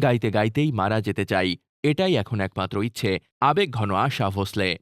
গাইতে গাইতেই মারা যেতে চাই, এটাই এখন একমাত্র ইচ্ছে। আবেগঘন আশা ভোঁসলে।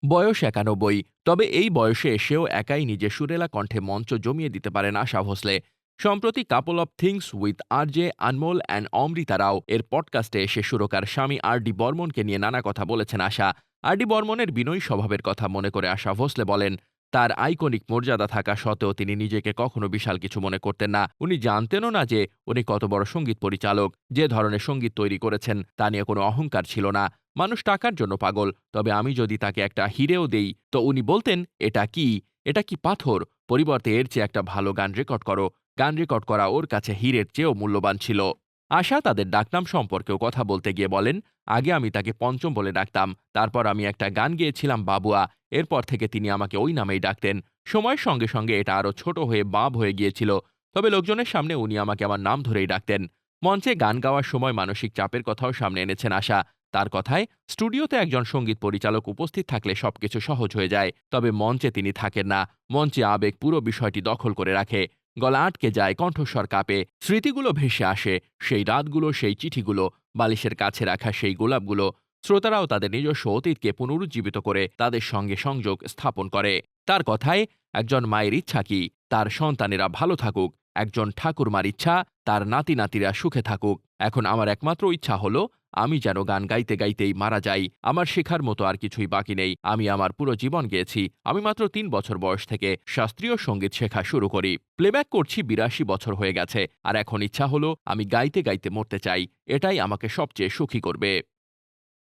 বয়স ৯১, তবে এই বয়সে এসেও একাই নিজের সুরেলা কণ্ঠে মঞ্চ জমিয়ে দিতে পারেন আশা ভোঁসলে। সম্প্রতি couple of things with RJ Anmol and Amrita Rao এর পডকাস্টে এসে সুরকার স্বামী আর.ডি. বর্মনকে নিয়ে নানা কথা বলেছেন আশা। আর.ডি. বর্মনের বিনয়ী স্বভাবের কথা মনে করে আশা ভোঁসলে বলেন, তার আইকনিক মর্যাদা থাকা সত্ত্বেও তিনি নিজেকে কখনো বিশাল কিছু মনে করতেন না। উনি জানতেনও না যে উনি কত বড় সঙ্গীত পরিচালক। যে ধরনের সঙ্গীত তৈরি করেছেন তা নিয়ে কোনো অহংকার ছিল না। মানুষ টাকার জন্য পাগল, তবে আমি যদি তাকে একটা হিরেও দেই তো উনি বলতেন, এটা কি, এটা কি পাথর, পরিবর্তে এর চেয়ে একটা ভালো গান রেকর্ড করো। গান রেকর্ড করা ওর কাছে হীরের চেয়েও মূল্যবান ছিল। আশা তাদের ডাকনাম সম্পর্কেও কথা বলতে গিয়ে বলেন, আগে আমি তাকে পঞ্চম বলে ডাকতাম, তারপর আমি একটা গান গেয়েছিলাম বাবুয়া, এরপর থেকে তিনি আমাকে ওই নামেই ডাকতেন। সময়ের সঙ্গে সঙ্গে এটা আরো ছোট হয়ে বাব হয়ে গিয়েছিল, তবে লোকজনের সামনে উনি আমাকে আমার নাম ধরেই ডাকতেন। মঞ্চে গান গাওয়ার সময় মানসিক চাপের কথাও সামনে এনেছেন আশা। তার কথায়, স্টুডিওতে একজন সঙ্গীত পরিচালক উপস্থিত থাকলে সবকিছু সহজ হয়ে যায়, তবে মঞ্চে তিনি থাকেন না। মঞ্চে আবেগ পুরো বিষয়টি দখল করে রাখে। গলা আটকে যায়, কণ্ঠস্বর কাঁপে, স্মৃতিগুলো ভেসে আসে, সেই রাতগুলো, সেই চিঠিগুলো, বালিশের কাছে রাখা সেই গোলাপগুলো। শ্রোতারাও তাদের নিজস্ব অতীতকে পুনরুজ্জীবিত করে তাদের সঙ্গে সংযোগ স্থাপন করে। তার কথায়, একজন মায়ের ইচ্ছা কি, তার সন্তানেরা ভালো থাকুক। একজন ঠাকুরমার ইচ্ছা, তার নাতি নাতিরা সুখে থাকুক। এখন আমার একমাত্র ইচ্ছা হলো আমি যেন গান গাইতে গাইতেই মারা যাই। আমার শেখার মতো আর কিছুই বাকি নেই। আমি আমার পুরো জীবন গেয়েছি। আমি মাত্র ৩ বছর বয়স থেকে শাস্ত্রীয় সঙ্গীত শেখা শুরু করি। প্লেব্যাক করছি, ৮২ বছর হয়ে গেছে। আর এখন ইচ্ছা হলো আমি গাইতে গাইতে মরতে চাই। এটাই আমাকে সবচেয়ে সুখী করবে।